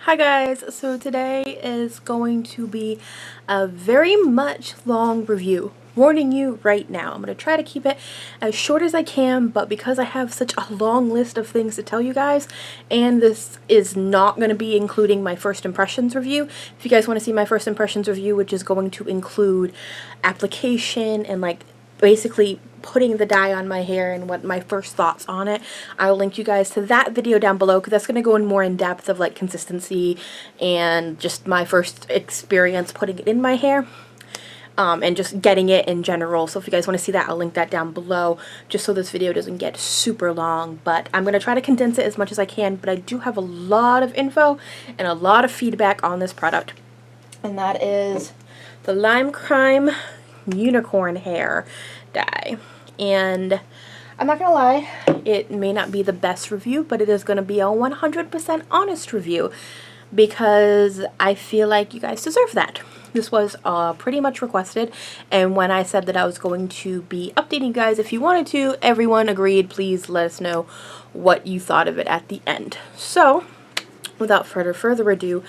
Hi guys, so today is going to be a very much long review. Warning you right now, I'm going to try to keep it as short as I can, but because I have such a long list of things to tell you guys, and this is not going to be including my first impressions review. If you guys want to see my first impressions review, which is going to include application and like basically putting the dye on my hair and what my first thoughts on it, I'll link you guys to that video down below because that's going to go in more in depth of like consistency and just my first experience putting it in my hair and just getting it in general. So if you guys want to see that, I'll link that down below just so this video doesn't get super long, but I'm going to try to condense it as much as I can. But I do have a lot of info and a lot of feedback on this product, and that is the Lime Crime Unicorn Hair dye. And I'm not gonna lie, it may not be the best review, but it is gonna be a 100% honest review because I feel like you guys deserve that. This was pretty much requested, and when I said that I was going to be updating you guys if you wanted to, everyone agreed. Please let us know what you thought of it at the end. So without further ado,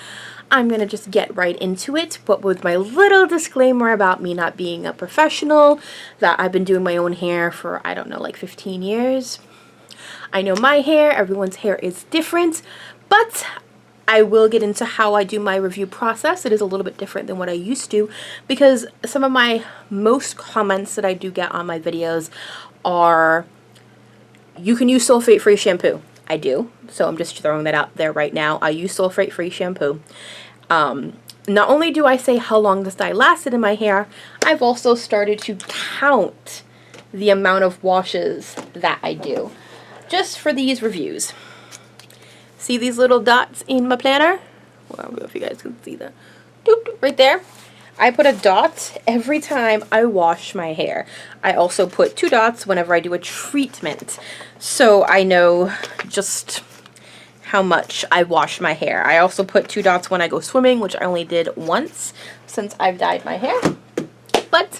I'm going to just get right into it, but with my little disclaimer about me not being a professional, that I've been doing my own hair for, I don't know, like 15 years. I know my hair, everyone's hair is different, but I will get into how I do my review process. It is a little bit different than what I used to because some of my most comments that I do get on my videos are, you can use sulfate-free shampoo. I do, so I'm just throwing that out there right now. I use sulfate-free shampoo. Not only do I say how long this dye lasted in my hair, I've also started to count the amount of washes that I do just for these reviews. See these little dots in my planner? Well, I don't know if you guys can see that. Doop, right there. I put a dot every time I wash my hair. I also put 2 dots whenever I do a treatment, so I know just how much I wash my hair. I also put 2 dots when I go swimming, which I only did once since I've dyed my hair. But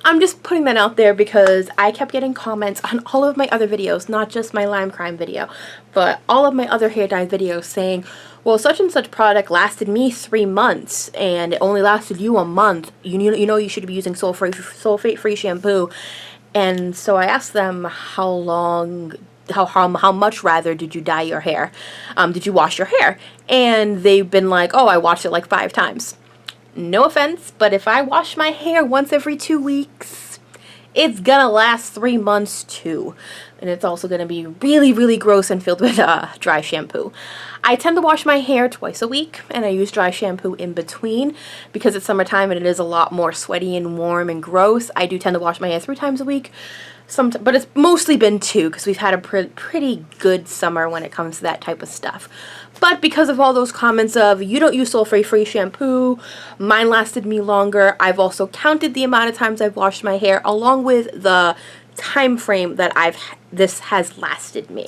I'm just putting that out there because I kept getting comments on all of my other videos, not just my Lime Crime video, but all of my other hair dye videos saying, well, such and such product lasted me 3 months and it only lasted you a month. You know you should be using sulfate-free shampoo. And so I asked them how much rather did you dye your hair? Did you wash your hair? And they've been like, oh, I washed it like 5 times. No offense, but if I wash my hair once every 2 weeks, it's gonna last 3 months too. And it's also gonna be really, really gross and filled with dry shampoo. I tend to wash my hair twice a week, and I use dry shampoo in between because it's summertime and it is a lot more sweaty and warm and gross. I do tend to wash my hair 3 times a week. But it's mostly been 2 because we've had a pretty good summer when it comes to that type of stuff. But because of all those comments of, you don't use sulfate-free shampoo, mine lasted me longer, I've also counted the amount of times I've washed my hair along with the time frame that this has lasted me.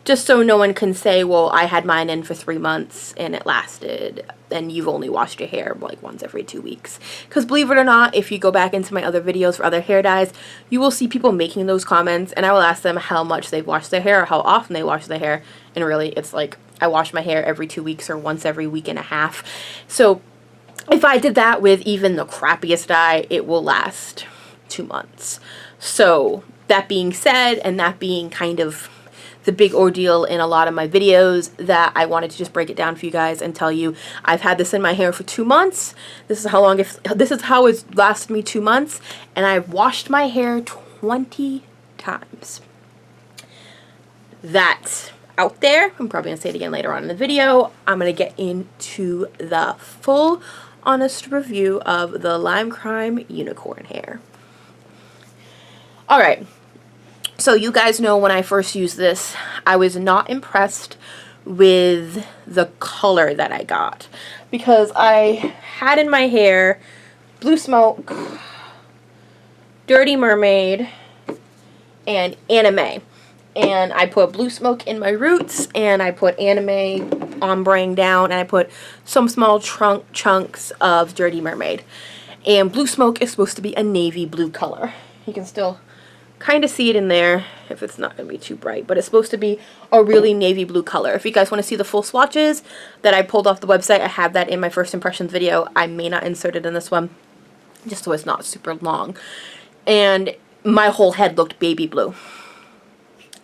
Just so no one can say, well, I had mine in for 3 months and it lasted, and you've only washed your hair like once every 2 weeks. Because believe it or not, if you go back into my other videos for other hair dyes, you will see people making those comments, and I will ask them how much they've washed their hair or how often they wash their hair, and really it's like, I wash my hair every 2 weeks or once every week and a half. So if I did that with even the crappiest dye, it will last 2 months. So that being said, and that being kind of the big ordeal in a lot of my videos, that I wanted to just break it down for you guys and tell you I've had this in my hair for 2 months. This is how it's lasted me 2 months, and I've washed my hair 20 times. That's out there. I'm probably gonna say it again later on in the video. I'm gonna get into the full honest review of the Lime Crime Unicorn Hair. Alright, so you guys know when I first used this, I was not impressed with the color that I got because I had in my hair Blue Smoke, Dirty Mermaid, and Anime. And I put Blue Smoke in my roots, and I put Anime ombreing down, and I put some small chunks of Dirty Mermaid. And Blue Smoke is supposed to be a navy blue color. You can still kind of see it in there. if it's not going to be too bright, but it's supposed to be a really navy blue color. If you guys want to see the full swatches that I pulled off the website, I have that in my first impressions video. I may not insert it in this one, just so it's not super long. And my whole head looked baby blue.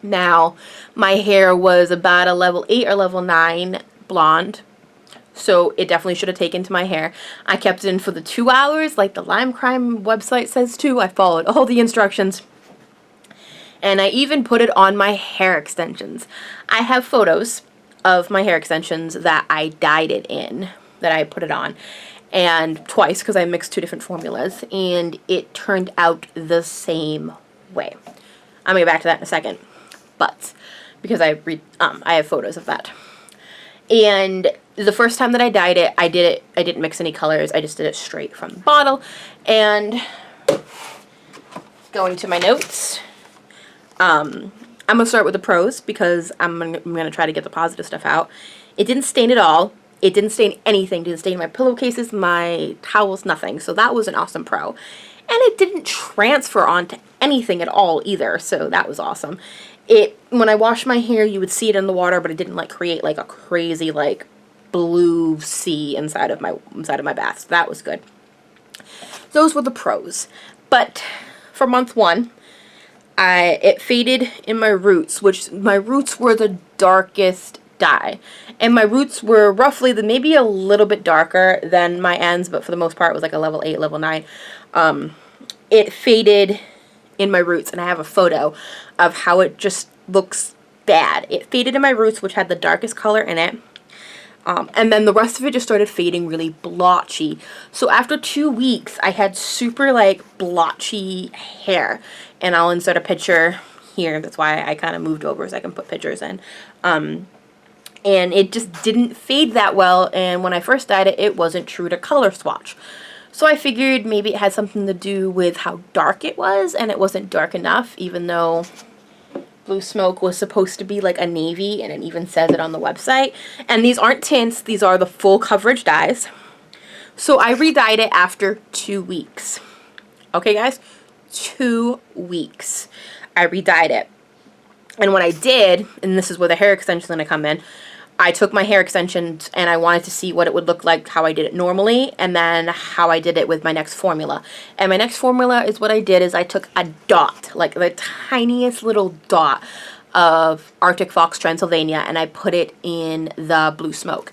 Now, my hair was about a level 8 or level 9 blonde, so it definitely should have taken to my hair. I kept it in for the 2 hours, like the Lime Crime website says too. I followed all the instructions. And I even put it on my hair extensions. I have photos of my hair extensions that I dyed it in, that I put it on. And twice, because I mixed 2 different formulas, and it turned out the same way. I'm going to get back to that in a second. But, because I have photos of that. And the first time that I dyed it, I didn't mix any colors. I just did it straight from the bottle. And going to my notes, I'm going to start with the pros because I'm going to try to get the positive stuff out. It didn't stain at all. It didn't stain anything. It didn't stain my pillowcases, my towels, nothing. So that was an awesome pro. And it didn't transfer onto anything at all either. So that was awesome. When I washed my hair, you would see it in the water, but it didn't like create like a crazy like blue sea inside of my bath. So that was good. Those were the pros. But for month 1, it faded in my roots, which my roots were the darkest dye. And my roots were roughly maybe a little bit darker than my ends, but for the most part it was like a level 8, level 9. It faded in my roots, and I have a photo of how it just looks bad. It faded in my roots, which had the darkest color in it. And then the rest of it just started fading really blotchy. So after 2 weeks, I had super like blotchy hair. And I'll insert a picture here. That's why I kind of moved over so I can put pictures in. And it just didn't fade that well. And when I first dyed it, it wasn't true to color swatch. So I figured maybe it had something to do with how dark it was. And it wasn't dark enough, even though Blue Smoke was supposed to be like a navy, and it even says it on the website. And these aren't tints, these are the full coverage dyes. So I re-dyed it after 2 weeks. Okay guys, 2 weeks. I re-dyed it. And what I did, and this is where the hair extensions are going to come in, I took my hair extensions and I wanted to see what it would look like, how I did it normally, and then how I did it with my next formula. And my next formula is what I did is I took a dot, like the tiniest little dot of Arctic Fox Transylvania, and I put it in the Blue Smoke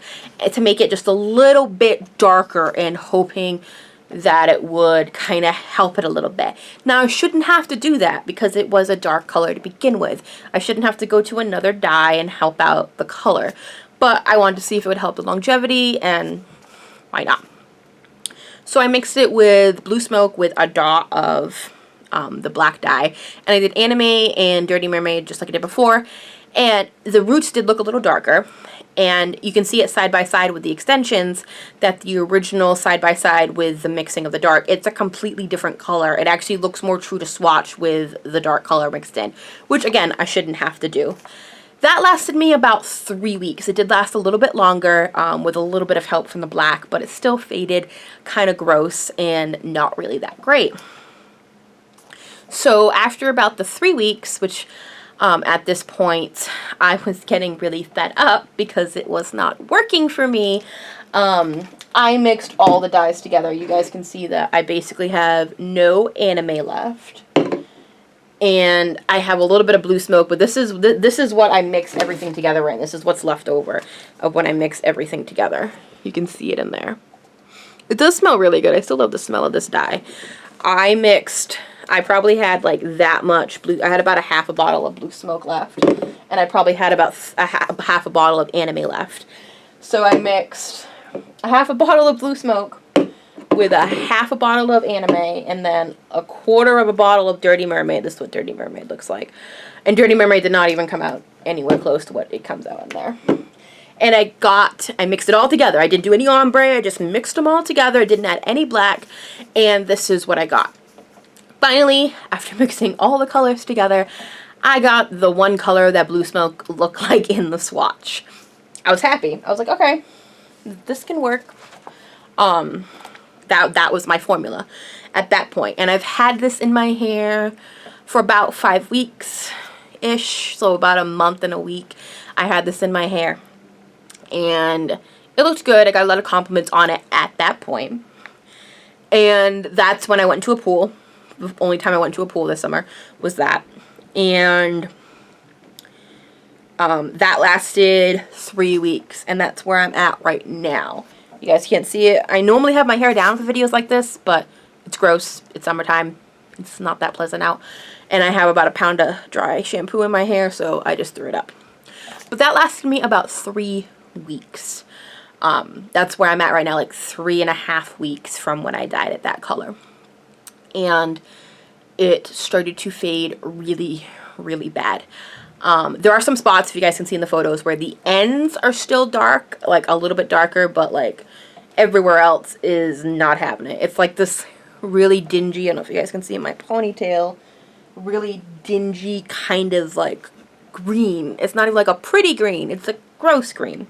to make it just a little bit darker, and hoping that it would kind of help it a little bit. Now I shouldn't have to do that because it was a dark color to begin with. I shouldn't have to go to another dye and help out the color. But I wanted to see if it would help the longevity, and why not? So I mixed it with Blue Smoke with a dot of the black dye. And I did Anime and Dirty Mermaid just like I did before. And the roots did look a little darker. And you can see it side by side with the extensions, that the original side by side with the mixing of the dark, it's a completely different color. It actually looks more true to swatch with the dark color mixed in, which again, I shouldn't have to do. That lasted me about 3 weeks. It did last a little bit longer with a little bit of help from the black, but it still faded kind of gross and not really that great. So after about the 3 weeks, which at this point, I was getting really fed up because it was not working for me. I mixed all the dyes together. You guys can see that I basically have no Anime left. And I have a little bit of Blue Smoke, but this is what I mix everything together in. This is what's left over of when I mix everything together. You can see it in there. It does smell really good. I still love the smell of this dye. I probably had like that much blue. I had about a half a bottle of Blue Smoke left, and I probably had about half a bottle of Anime left. So I mixed a half a bottle of Blue Smoke with a half a bottle of Anime, and then a quarter of a bottle of Dirty Mermaid. This is what Dirty Mermaid looks like. And Dirty Mermaid did not even come out anywhere close to what it comes out in there. And I mixed it all together. I didn't do any ombre. I just mixed them all together. I didn't add any black, and this is what I got. Finally, after mixing all the colors together, I got the one color that Blue Smoke looked like in the swatch. I was happy. I was like, okay, this can work. That was my formula at that point. And I've had this in my hair for about 5 weeks. month-ish, so about a month and a week, I had this in my hair. And it looked good. I got a lot of compliments on it at that point. And that's when I went to a pool. The only time I went to a pool this summer was that. And that lasted 3 weeks. And that's where I'm at right now. You guys can't see it. I normally have my hair down for videos like this, but it's gross. It's summertime. It's not that pleasant out. And I have about a pound of dry shampoo in my hair, so I just threw it up. But that lasted me about 3 weeks. That's where I'm at right now, like 3.5 weeks from when I dyed it that color. And it started to fade really, really bad. There are some spots, if you guys can see in the photos, where the ends are still dark, like a little bit darker, but like everywhere else is not having it. It's like this really dingy, I don't know if you guys can see in my ponytail, really dingy kind of like green. It's not even like a pretty green, it's a gross green.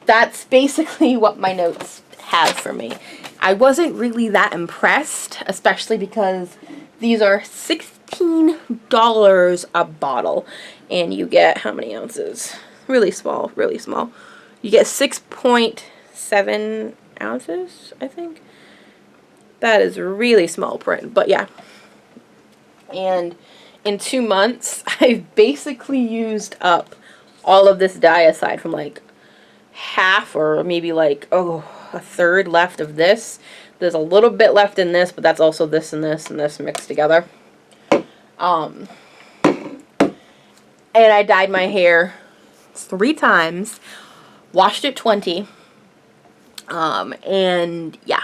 That's basically what my notes have for me. I wasn't really that impressed, especially because these are $16 a bottle, and you get how many ounces? Really small, really small. You get 6.7 ounces, I think. That is really small print, but yeah. And in 2 months, I've basically used up all of this dye aside from like half or maybe like, a third left of this. There's a little bit left in this, but that's also this and this and this mixed together. And I dyed my hair 3 times, washed it 20, and yeah,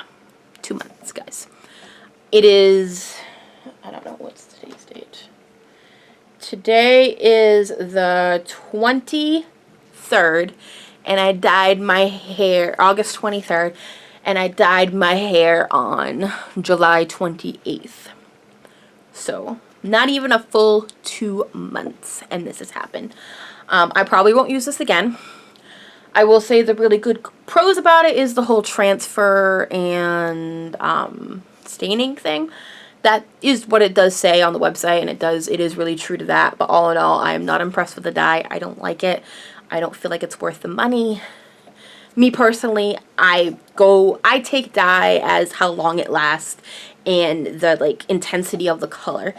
2 months, guys. It is, I don't know, what's today's date? Today is the 23rd, and I dyed my hair, August 23rd, and I dyed my hair on July 28th. So, not even a full 2 months, and this has happened. I probably won't use this again. I will say the really good pros about it is the whole transfer and staining thing. That is what it does say on the website, and it is really true to that. But all in all, I am not impressed with the dye. I don't like it. I don't feel like it's worth the money. Me personally, I take dye as how long it lasts and the like intensity of the color.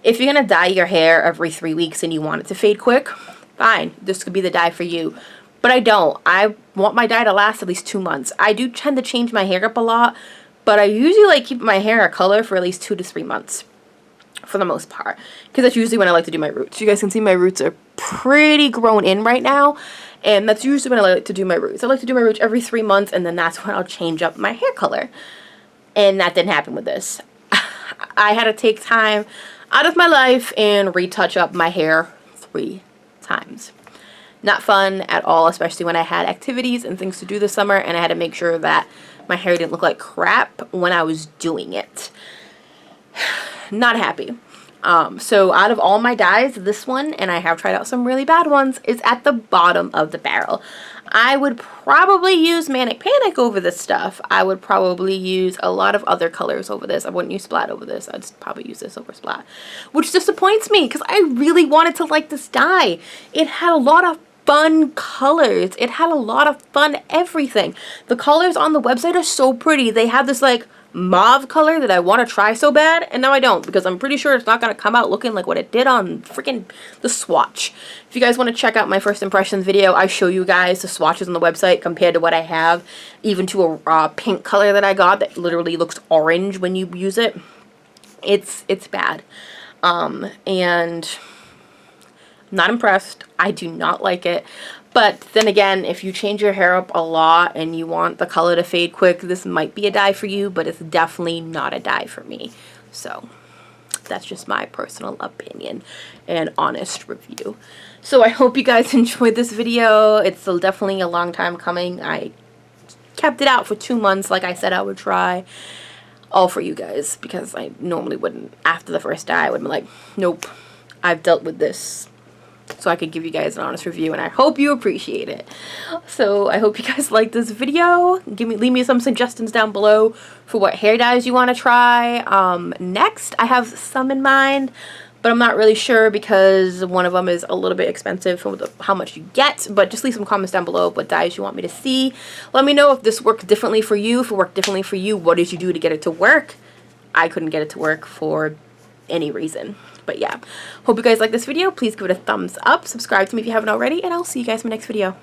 If you're gonna dye your hair every 3 weeks and you want it to fade quick, fine, this could be the dye for you. But I don't. I want my dye to last at least 2 months. I do tend to change my hair up a lot, but I usually like keep my hair a color for at least 2 to 3 months, for the most part, because that's usually when I like to do my roots. You guys can see my roots are pretty grown in right now, and that's usually when I like to do my roots. I like to do my roots every 3 months, and then that's when I'll change up my hair color. And that didn't happen with this. I had to take time out of my life and retouch up my hair 3 times. Not fun at all, especially when I had activities and things to do this summer, and I had to make sure that my hair didn't look like crap when I was doing it. Not happy. So out of all my dyes, this one, and I have tried out some really bad ones, is at the bottom of the barrel. I would probably use Manic Panic over this stuff. I would probably use a lot of other colors over this. I wouldn't use Splat over this. I'd probably use this over Splat, which disappoints me because I really wanted to like this dye. It had a lot of fun colors. It had a lot of fun everything. The colors on the website are so pretty. They have this like mauve color that I want to try so bad, and now I don't, because I'm pretty sure it's not going to come out looking like what it did on freaking the swatch. If you guys want to check out my first impressions video, I show you guys the swatches on the website compared to what I have, even to a pink color that I got that literally looks orange when you use it. It's bad. And not impressed. I do not like it. But then again, if you change your hair up a lot and you want the color to fade quick, this might be a dye for you, but it's definitely not a dye for me. So that's just my personal opinion and honest review. So I hope you guys enjoyed this video. It's definitely a long time coming. I kept it out for 2 months like I said I would try. All for you guys, because I normally wouldn't. After the first dye, I would be like, nope, I've dealt with this so I could give you guys an honest review, and I hope you appreciate it. So I hope you guys like this video. Leave me some suggestions down below for what hair dyes you want to try. Next, I have some in mind, but I'm not really sure because one of them is a little bit expensive for how much you get. But just leave some comments down below of what dyes you want me to see. Let me know if this works differently for you. If it worked differently for you, what did you do to get it to work? I couldn't get it to work for any reason. But yeah, hope you guys like this video. Please give it a thumbs up. Subscribe to me if you haven't already, and I'll see you guys in my next video.